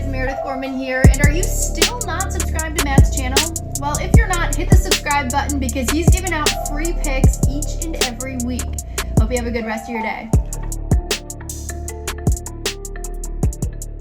Meredith Gorman here, and are you still not subscribed to Matt's channel? Well, if you're not, hit the subscribe button because he's giving out free picks each and every week. Hope you have a good rest of your day.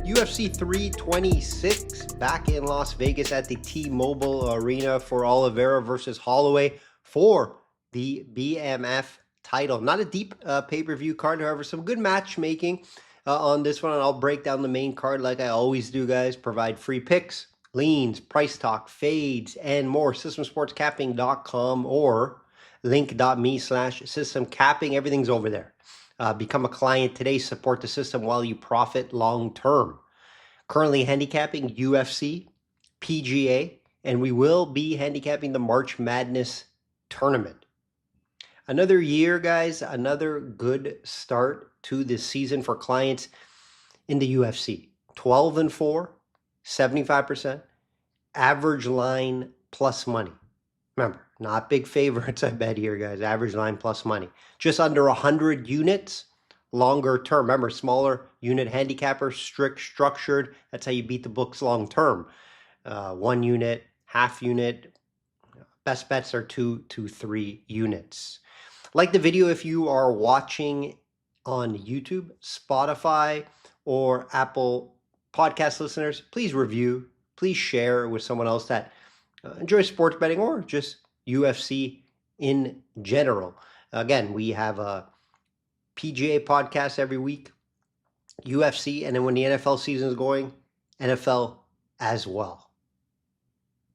UFC 326 back in Las Vegas at the T-Mobile Arena for Oliveria versus Holloway for the BMF title. Not a deep pay-per-view card, however, some good matchmaking on this one, and I'll break down the main card like I always do, guys. Provide free picks, leans, price talk, fades, and more. Systemsportscapping.com or link.me/systemcapping. Everything's over there. Become a client today. Support the system while you profit long term. Currently handicapping UFC, PGA, and we will be handicapping the March Madness tournament. Another year, guys, another good start to this season for clients in the UFC. 12-4, 75%, average line plus money. Remember, not big favorites, I bet here, guys. Average line plus money. Just under 100 units, longer term. Remember, smaller unit handicapper, structured. That's how you beat the books long term. 1 unit, half unit. Best bets are 2 to 3 units. Like the video if you are watching on YouTube, Spotify, or Apple podcast listeners. Please review, please share with someone else that enjoys sports betting or just UFC in general. Again, we have a PGA podcast every week, UFC, and then when the NFL season is going, NFL as well.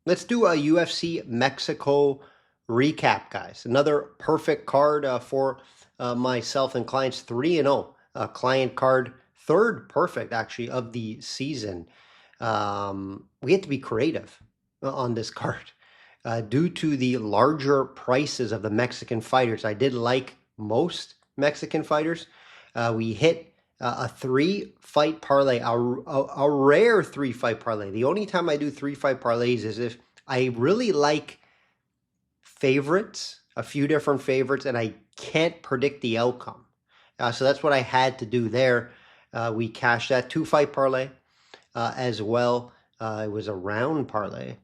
Let's do a UFC Mexico recap, guys. Another perfect card for myself and clients. 3-0 client card, third perfect actually of the season. We had to be creative on this card due to the larger prices of the Mexican fighters. I did like most Mexican fighters. We hit a 3-fight parlay, a rare 3-fight parlay. The only time I do 3-fight parlays is if I really like favorites, a few different favorites, and I can't predict the outcome. So that's what I had to do there. We cashed that 2-fight parlay as well. It was a round parlay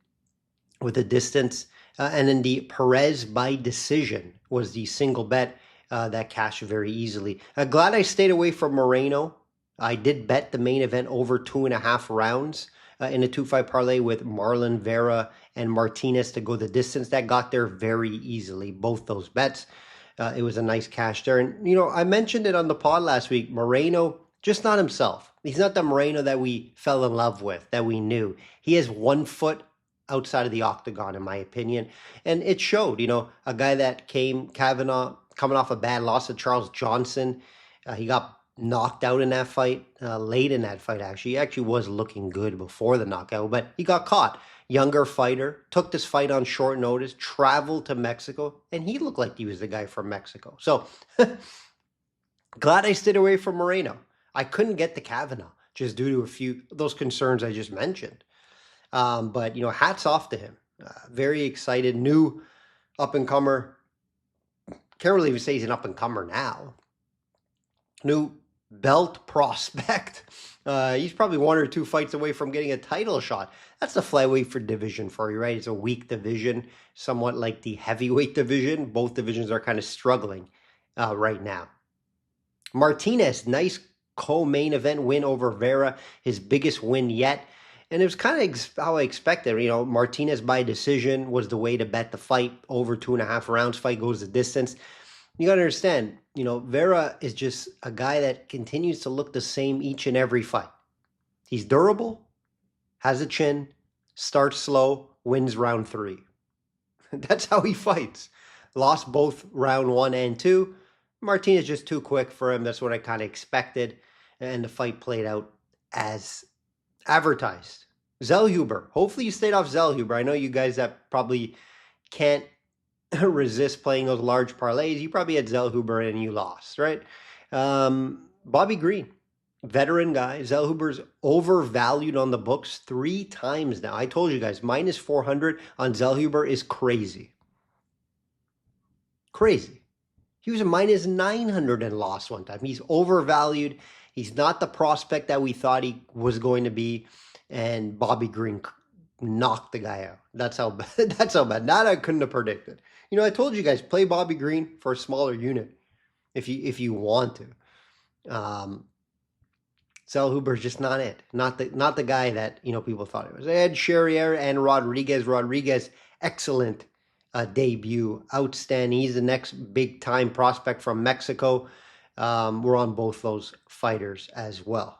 with a distance. And then the Perez by decision was the single bet that cashed very easily. Glad I stayed away from Moreno. I did bet the main event over 2.5 rounds in a 2-fight parlay with Marlon Vera and Martinez to go the distance. That got there very easily, both those bets. It was a nice cash there. And, you know, I mentioned it on the pod last week. Moreno, just not himself. He's not the Moreno that we fell in love with, that we knew. He has 1 foot outside of the octagon, in my opinion. And it showed, you know, a guy that Kavanaugh, coming off a bad loss to Charles Johnson. He got knocked out in that fight, late in that fight, actually. He actually was looking good before the knockout, but he got caught. Younger fighter, took this fight on short notice, traveled to Mexico, and he looked like he was the guy from Mexico. So, glad I stayed away from Moreno. I couldn't get the Kavanaugh, just due to a few of those concerns I just mentioned. But, you know, hats off to him. Very excited, new up-and-comer. Can't really even say he's an up-and-comer now. New belt prospect. He's probably 1 or 2 fights away from getting a title shot. That's the flyweight for division for you, right? It's a weak division, somewhat like the heavyweight division. Both divisions are kind of struggling right now. Martinez, nice co-main event win over Vera, his biggest win yet. And it was kind of how I expected. You know, Martinez by decision was the way to bet the fight. Over 2.5 rounds, fight goes the distance. You got to understand, you know, Vera is just a guy that continues to look the same each and every fight. He's durable, has a chin, starts slow, wins round 3. That's how he fights. Lost both round 1 and 2. Martinez just too quick for him. That's what I kind of expected. And the fight played out as advertised. Zellhuber. Hopefully you stayed off Zellhuber. I know you guys that probably can't resist playing those large parlays. You probably had Zellhuber and you lost, right? Bobby Green, veteran guy. Zellhuber's overvalued on the books 3 times now. I told you guys, minus 400 on Zellhuber is crazy. Crazy. He was a minus 900 and lost one time. He's overvalued. He's not the prospect that we thought he was going to be, and Bobby Green knocked the guy out. That's how bad. That's how bad. That I couldn't have predicted. You know, I told you guys, play Bobby Green for a smaller unit if you want to. Sal Huber's just not it. Not the guy that, you know, people thought it was. Ed Sherrier and Rodriguez. Rodriguez, excellent debut, outstanding. He's the next big time prospect from Mexico. We're on both those fighters as well.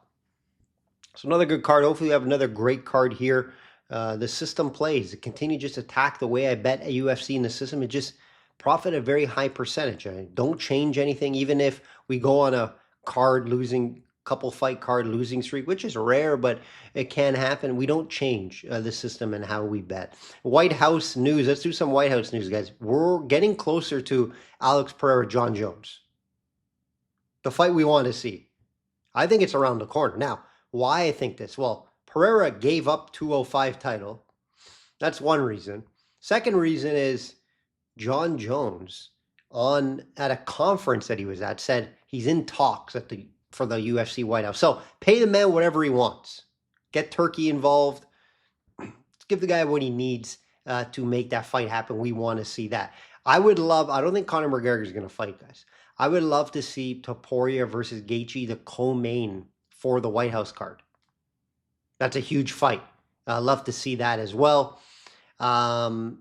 So another good card. Hopefully we have another great card here. The system plays. It continue just attack the way I bet at UFC in the system. It just profit a very high percentage. Don't change anything, even if we go on a card losing, couple fight card losing streak, which is rare, but it can happen. We don't change the system and how we bet. White House news. Let's do some White House news, guys. We're getting closer to Alex Pereira, John Jones. The fight we want to see. I think it's around the corner. Now, why I think this? Well, Pereira gave up 205 title. That's one reason. Second reason is John Jones at a conference that he was at said he's in talks for the UFC White House. So pay the man whatever he wants. Get Turkey involved. Let's give the guy what he needs to make that fight happen. We want to see that. I don't think Conor McGregor is going to fight, guys. I would love to see Topuria versus Gaethje, the co-main for the White House card. That's a huge fight. I'd love to see that as well. Probably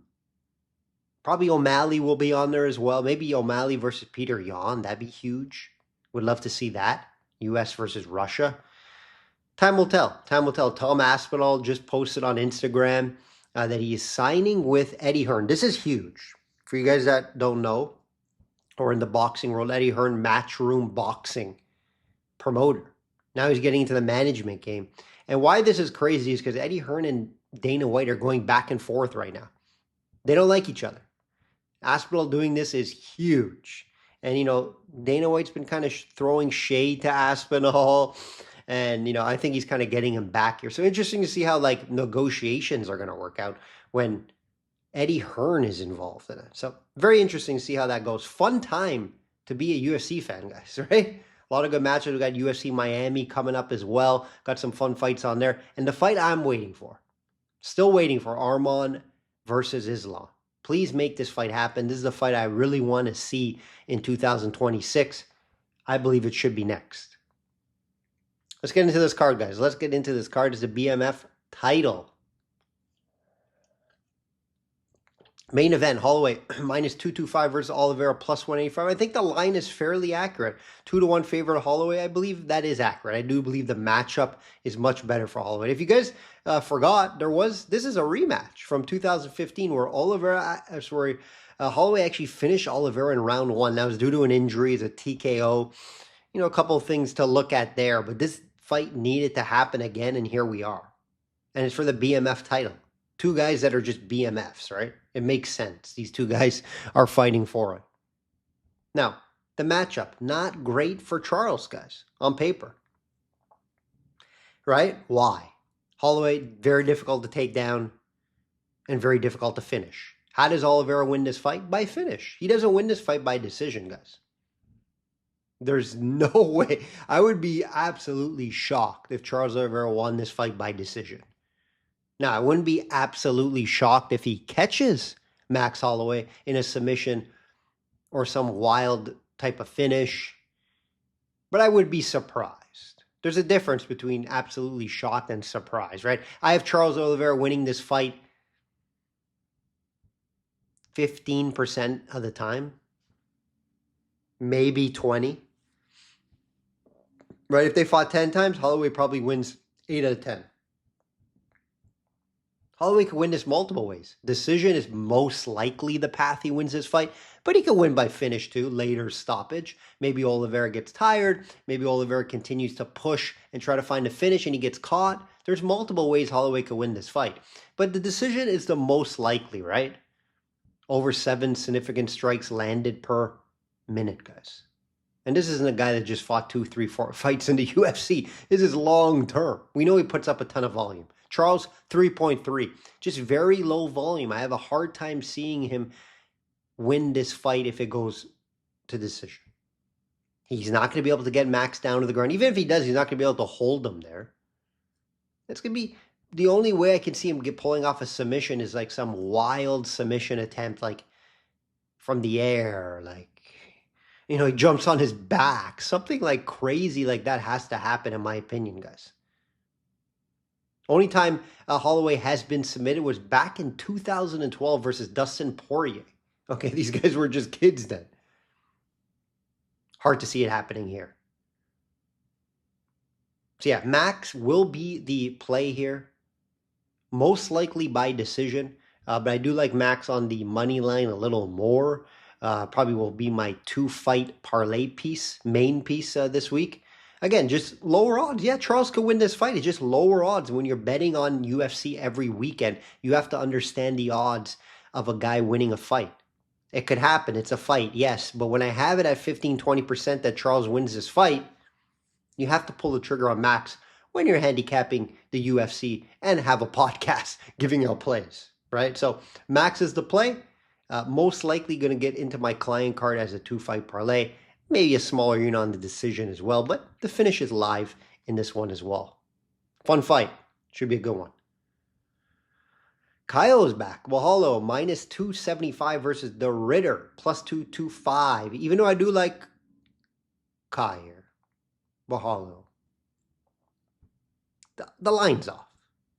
O'Malley will be on there as well. Maybe O'Malley versus Peter Yan. That'd be huge. Would love to see that. U.S. versus Russia. Time will tell. Time will tell. Tom Aspinall just posted on Instagram that he is signing with Eddie Hearn. This is huge. For you guys that don't know, or in the boxing world, Eddie Hearn, Matchroom Boxing promoter. Now he's getting into the management game. And why this is crazy is because Eddie Hearn and Dana White are going back and forth right now. They don't like each other. Aspinall doing this is huge. And, you know, Dana White's been kind of throwing shade to Aspinall. And, you know, I think he's kind of getting him back here. So interesting to see how, like, negotiations are going to work out when Eddie Hearn is involved in it. So very interesting to see how that goes. Fun time to be a UFC fan, guys, right? A lot of good matches. We got UFC Miami coming up as well. Got some fun fights on there. And the fight I'm waiting for, still waiting for, Arman versus Islam. Please make this fight happen. This is the fight I really want to see in 2026. I believe it should be next. Let's get into this card, guys. Let's get into this card. It's the BMF title. Main event, Holloway, minus 225 versus Oliveria, plus 185. I think the line is fairly accurate. 2-1 favorite of Holloway. I believe that is accurate. I do believe the matchup is much better for Holloway. If you guys forgot, this is a rematch from 2015 where Holloway actually finished Oliveira in round 1. That was due to an injury, as a TKO. You know, a couple of things to look at there. But this fight needed to happen again, and here we are. And it's for the BMF title. Two guys that are just BMFs, right? It makes sense. These two guys are fighting for it. Now, the matchup, not great for Charles, guys, on paper. Right? Why? Holloway, very difficult to take down and very difficult to finish. How does Oliveira win this fight? By finish. He doesn't win this fight by decision, guys. There's no way. I would be absolutely shocked if Charles Oliveira won this fight by decision. Now, I wouldn't be absolutely shocked if he catches Max Holloway in a submission or some wild type of finish, but I would be surprised. There's a difference between absolutely shocked and surprised, right? I have Charles Oliveira winning this fight 15% of the time, maybe 20. Right? If they fought 10 times, Holloway probably wins 8 out of 10. Holloway could win this multiple ways. Decision is most likely the path he wins this fight, but he could win by finish too, later stoppage. Maybe Oliveira gets tired. Maybe Oliveira continues to push and try to find a finish and he gets caught. There's multiple ways Holloway could win this fight. But the decision is the most likely, right? Over 7 significant strikes landed per minute, guys. And this isn't a guy that just fought 2, 3, 4 fights in the UFC. This is long term. We know he puts up a ton of volume. Charles, 3.3. Just very low volume. I have a hard time seeing him win this fight if it goes to decision. He's not going to be able to get Max down to the ground. Even if he does, he's not going to be able to hold him there. It's going to be the only way I can see him pulling off a submission is like some wild submission attempt, like from the air, like, he jumps on his back. Something like crazy like that has to happen, in my opinion, guys. Only time Holloway has been submitted was back in 2012 versus Dustin Poirier. Okay, these guys were just kids then. Hard to see it happening here. So yeah, Max will be the play here. Most likely by decision. But I do like Max on the money line a little more. Probably will be my 2-fight parlay piece, main piece this week. Again, just lower odds. Yeah, Charles could win this fight. It's just lower odds. When you're betting on UFC every weekend, you have to understand the odds of a guy winning a fight. It could happen. It's a fight, yes. But when I have it at 15-20% that Charles wins this fight, you have to pull the trigger on Max when you're handicapping the UFC and have a podcast giving out plays, right? So Max is the play. Most likely going to get into my client card as a 2-fight parlay. Maybe a smaller unit on the decision as well, but the finish is live in this one as well. Fun fight. Should be a good one. Kyle is back. Walhalla minus 275 versus the Ritter plus 225. Even though I do like Kai here. Walhalla. The line's off.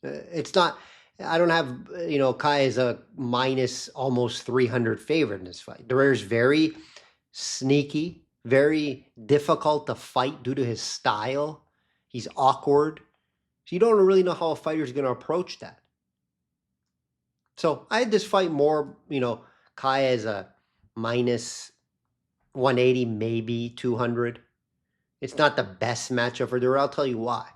It's not, I don't have, Kai is a minus almost 300 favorite in this fight. The Ritter's very sneaky, very difficult to fight due to his style. He's awkward. So you don't really know how a fighter's going to approach that. So I had this fight more, Kai as a minus 180, maybe 200. It's not the best matchup for the Ritter. I'll tell you why.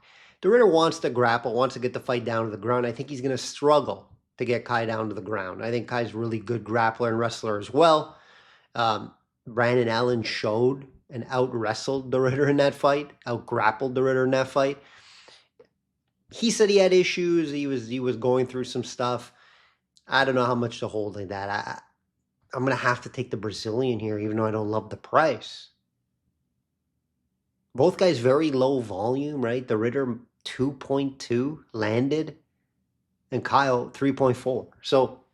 The Ritter wants to grapple, wants to get the fight down to the ground. I think he's going to struggle to get Kai down to the ground. I think Kai's a really good grappler and wrestler as well. Brandon Allen showed and out-wrestled the Ritter in that fight, out-grappled the Ritter in that fight. He said he had issues. He was going through some stuff. I don't know how much to hold like that. I'm going to have to take the Brazilian here, even though I don't love the price. Both guys very low volume, right? The Ritter 2.2 landed, and Kyle 3.4. So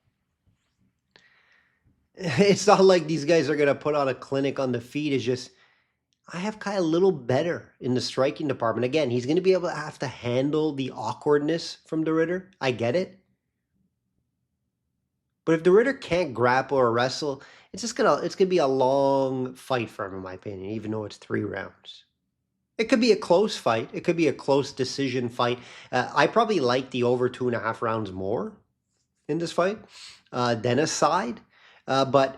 it's not like these guys are going to put on a clinic on the feet. It's just, I have Kai a little better in the striking department. Again, he's going to be able to have to handle the awkwardness from the Ritter. I get it. But if the Ritter can't grapple or wrestle, it's gonna be a long fight for him, in my opinion, even though it's 3 rounds. It could be a close fight. It could be a close decision fight. I probably like the over 2.5 rounds more in this fight than a side. And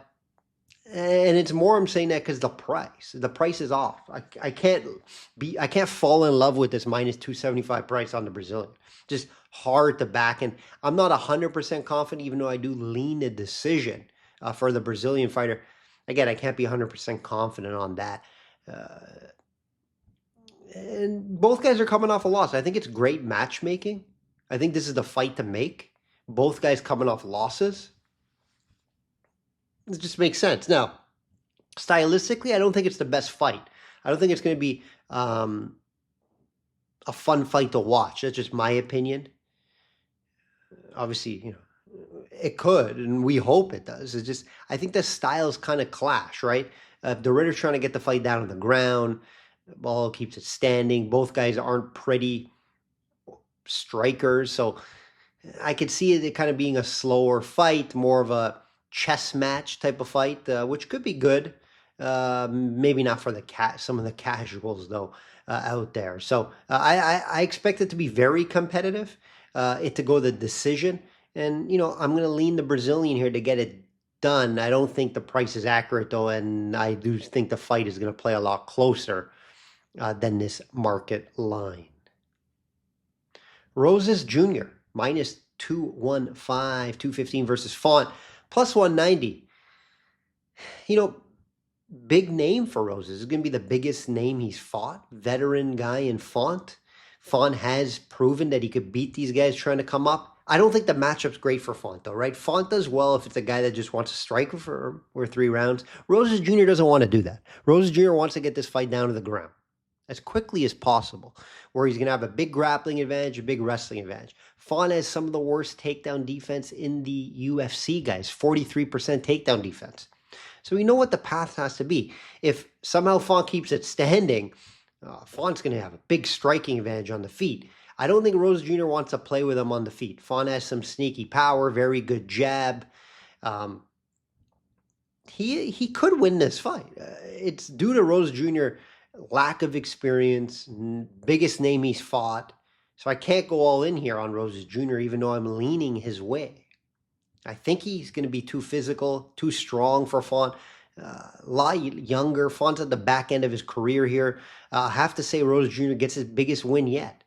it's more, I'm saying that because the price is off. I can't fall in love with this minus 275 price on the Brazilian. Just hard to back. And I'm not 100% confident, even though I do lean the decision for the Brazilian fighter. Again, I can't be 100% confident on that. And both guys are coming off a loss. I think it's great matchmaking. I think this is the fight to make. Both guys coming off losses. It just makes sense. Now, stylistically, I don't think it's the best fight. I don't think it's going to be a fun fight to watch. That's just my opinion. Obviously, it could, and we hope it does. It's just, I think the styles kind of clash, right? The Ritter's trying to get the fight down on the ground. The ball keeps it standing. Both guys aren't pretty strikers, so I could see it kind of being a slower fight, more of a chess match type of fight, which could be good. Maybe not for some of the casuals though out there. So I expect it to be very competitive. It to go the decision, and I'm going to lean the Brazilian here to get it done. I don't think the price is accurate though, and I do think the fight is going to play a lot closer than this market line. Roses Jr. minus 215, 215 versus Font plus 190. Big name for Roses. It's going to be the biggest name he's fought. Veteran guy in Font. Font has proven that he could beat these guys trying to come up. I don't think the matchup's great for Font, though, right? Font does well if it's a guy that just wants to strike for 3 rounds. Roses Jr. doesn't want to do that. Roses Jr. wants to get this fight down to the ground as quickly as possible, where he's going to have a big grappling advantage, a big wrestling advantage. Font has some of the worst takedown defense in the UFC, guys. 43% takedown defense. So we know what the path has to be. If somehow Font keeps it standing, Font's going to have a big striking advantage on the feet. I don't think Rose Jr. wants to play with him on the feet. Font has some sneaky power, very good jab. He could win this fight. It's due to Rose Jr. lack of experience, biggest name he's fought. So I can't go all in here on Roses Jr., even though I'm leaning his way. I think he's going to be too physical, too strong for Font. A lot younger. Font's at the back end of his career here. I have to say Rose Jr. gets his biggest win yet.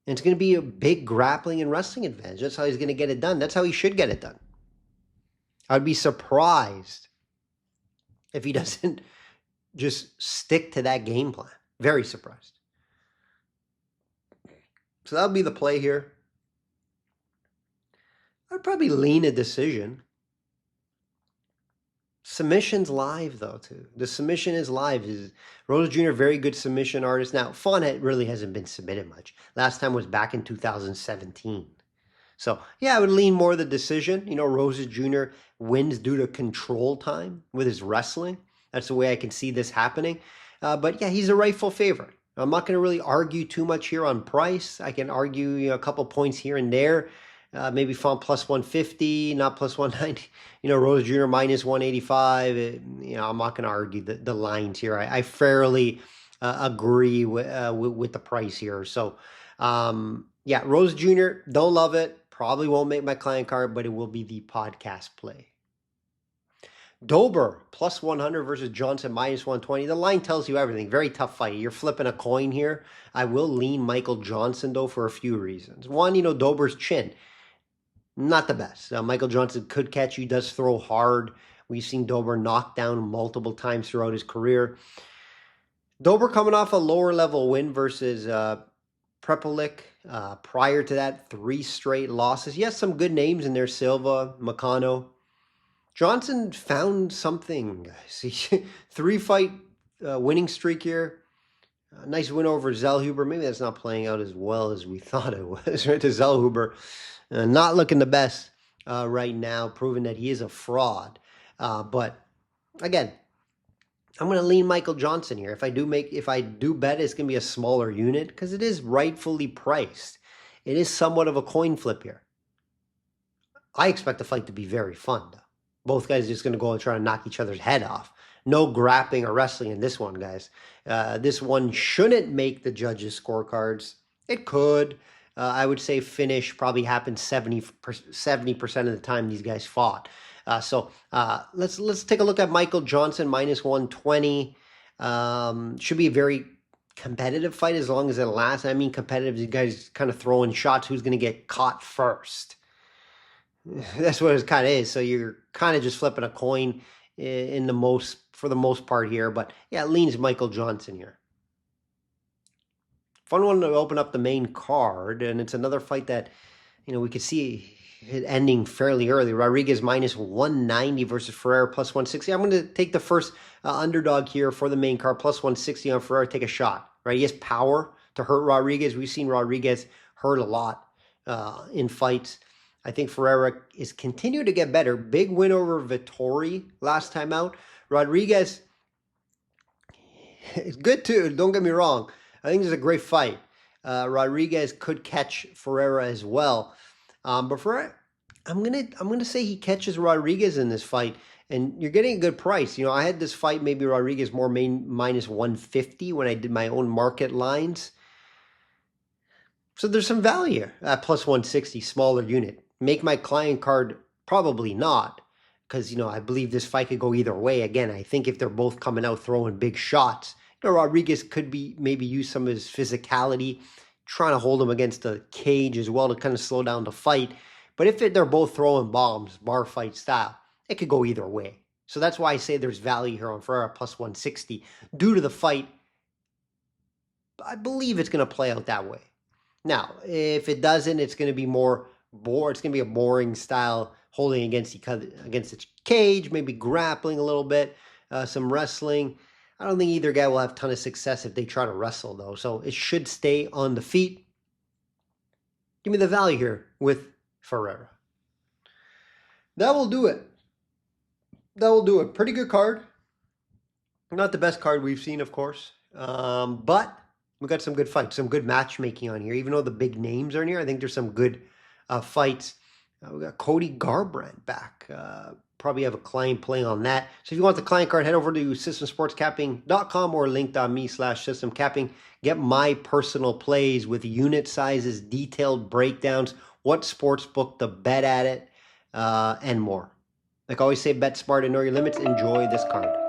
And it's going to be a big grappling and wrestling advantage. That's how he's going to get it done. That's how he should get it done. I'd be surprised if he doesn't just stick to that game plan. Very surprised. So that'll be the play here. I'd probably lean a decision. Submission's live, though, too. The submission is live. Rose Jr., very good submission artist. Now, Font really hasn't been submitted much. Last time was back in 2017. So, yeah, I would lean more the decision. You know, Rose Jr. wins due to control time with his wrestling. That's the way I can see this happening. But, yeah, he's a rightful favorite. I'm not going to really argue too much here on price. I can argue a couple points here and there. Maybe Font plus 150, not plus 190. Rose Jr. minus 185. I'm not going to argue the lines here. I fairly agree with the price here. So, yeah, Rose Jr., don't love it. Probably won't make my client card, but it will be the podcast play. Dober plus 100 versus Johnson minus 120. The line tells you everything. Very tough fight. You're flipping a coin here. I will lean Michael Johnson, though, for a few reasons. One, Dober's chin. Not the best. Michael Johnson could catch you, does throw hard. We've seen Dober knocked down multiple times throughout his career. Dober coming off a lower level win versus Prepelic. Prior to that, 3 straight losses. Yes, some good names in there. Silva, Makano. Johnson found something, guys. 3-fight winning streak here. Nice win over Zellhuber. Maybe that's not playing out as well as we thought it was, right? To Zellhuber. Not looking the best right now, proving that he is a fraud. But again, I'm going to lean Michael Johnson here. If I do bet, it's going to be a smaller unit because it is rightfully priced. It is somewhat of a coin flip here. I expect the fight to be very fun, though. Both guys are just going to go and try to knock each other's head off. No grappling or wrestling in this one, guys. This one shouldn't make the judges' scorecards. It could. I would say finish probably happens 70% of the time these guys fought. So let's take a look at Michael Johnson minus 120. Should be a very competitive fight as long as it lasts. I mean competitive, you guys kind of throwing shots. Who's going to get caught first? That's what it kind of is. So you're kind of just flipping a coin for the most part here. But yeah, it leans Michael Johnson here. Fun one to open up the main card, and it's another fight that, we could see it ending fairly early. Rodriguez minus 190 versus Ferreira plus 160. I'm going to take the first underdog here for the main card, plus 160 on Ferreira. Take a shot, right? He has power to hurt Rodriguez. We've seen Rodriguez hurt a lot in fights. I think Ferreira is continuing to get better. Big win over Vittori last time out. Rodriguez is good too. Don't get me wrong. I think it's a great fight. Rodriguez could catch Ferreira as well. But Ferreira, I'm gonna say he catches Rodriguez in this fight, and you're getting a good price. I had this fight maybe Rodriguez more minus 150 when I did my own market lines. So there's some value at plus 160, smaller unit. Make my client card? Probably not, because I believe this fight could go either way. Again, I think if they're both coming out throwing big shots, Rodriguez could maybe use some of his physicality, trying to hold him against the cage as well to kind of slow down the fight. But if they're both throwing bombs, bar fight style, it could go either way. So that's why I say there's value here on Ferreira plus 160 due to the fight. I believe it's going to play out that way. Now, if it doesn't, it's going to be more it's going to be a boring style holding against its cage, maybe grappling a little bit, some wrestling. I don't think either guy will have a ton of success if they try to wrestle, though. So it should stay on the feet. Give me the value here with Ferreira. That will do it. That will do it. Pretty good card. Not the best card we've seen, of course. But we got some good fights, some good matchmaking on here. Even though the big names are in here, I think there's some good fights. We got Cody Garbrandt back. Probably have a client playing on that. So if you want the client card, head over to systemsportscapping.com or linked.me/systemcapping. Get my personal plays with unit sizes, detailed breakdowns, what sports book to bet at it, and more. Like I always say, bet smart and know your limits. Enjoy this card.